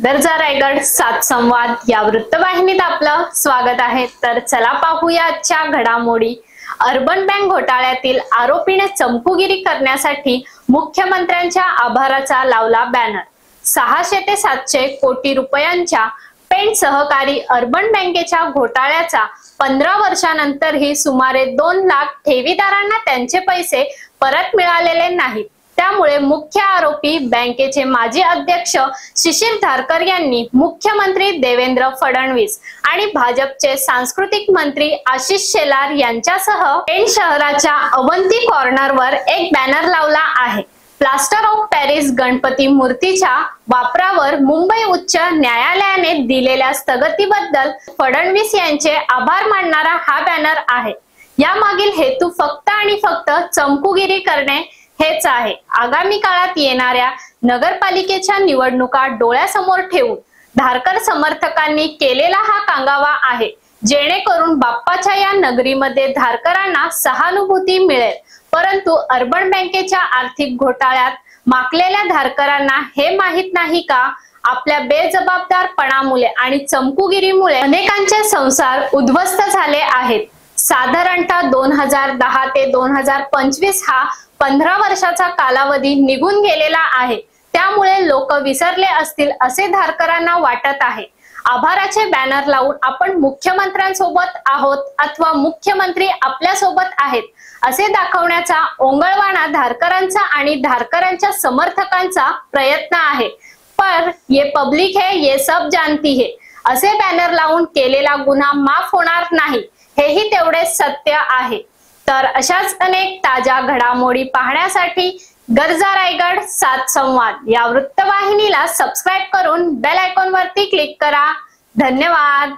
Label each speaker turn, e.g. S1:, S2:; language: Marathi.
S1: गरजा रायगड 7 संवाद या वृत्तवाहिनीत आपलं स्वागत आहे। तर चला पाहूया आजच्या घडामोडी। अर्बन बँक घोटाळ्यातील आरोपीने चमकुगिरी करण्यासाठी मुख्यमंत्र्यांच्या आभाराचा लावला बॅनर। 600 ते 700 कोटी रुपयांच्या पेंट सहकारी अर्बन बँकेच्या घोटाळ्याचा 15 वर्षांनंतरही सुमारे 2 लाख ठेवीदारांना त्यांचे पैसे परत मिळालेले नाहीत। त्यामुळे मुख्य आरोपी बँकेचे माजी अध्यक्ष शिशिर धारकर यांनी मुख्यमंत्री देवेंद्र फडणवीस आणि भाजपचे सांस्कृतिक मंत्री आशिष शेलार यांच्यासह पेण शहराच्या अवंती कॉर्नरवर एक बॅनर लावला आहे। प्लास्टर ऑफ पॅरिस गणपती मूर्तीच्या वापरावर मुंबई उच्च न्यायालयाने दिलेल्या स्थगितीबद्दल फडणवीस यांचे आभार मानणारा हा बॅनर आहे। यामागील हेतू फक्त आणि फक्त चमकुगिरी करणे हेच आहे। आगामी काळात येणाऱ्या नगरपालिकेच्या निवडणुका डोळ्यासमोर ठेवून धारकर समर्थकांनी केलेला हा कांगावा आहे, जेणेकरून बाप्पाच्या या नगरीमध्ये धारकरांना सहानुभूती मिळेल। परंतु अर्बन बँकेच्या आर्थिक घोटाळ्यात माकलेल्या धारकरांना हे माहित नाही का, आपल्या बेजबाबदारपणामुळे आणि चमकुगिरीमुळे अनेकांचे संसार उद्ध्वस्त झाले आहेत। साधारणतः 2010 ते 2025 हा 15 वर्षाचा कालावधी निघून गेलेला आहे। त्यामुळे लोक विसरले असतील असे धारकरांना वाटत आहे। आभाराचे बॅनर लावून आपण मुख्यमंत्र्यांसोबत आहोत अथवा मुख्यमंत्री आपल्या सोबत आहेत असे दाखवण्याचा ओंगळवाणा धारकरांचा आणि धारकरांच्या समर्थकांचा प्रयत्न आहे। पर ये पब्लिक है, ये सब जानती है असे बॅनर लावून केलेला गुन्हा माफ होणार नाही, हेही तेवढे सत्य आहे। तर अशाच अनेक ताज्या घडामोडी पाहण्यासाठी गरजा रायगड 7 संवाद या वृत्तवाहिनीला सबस्क्राइब करून बेल आयकॉन वरती क्लिक करा। धन्यवाद।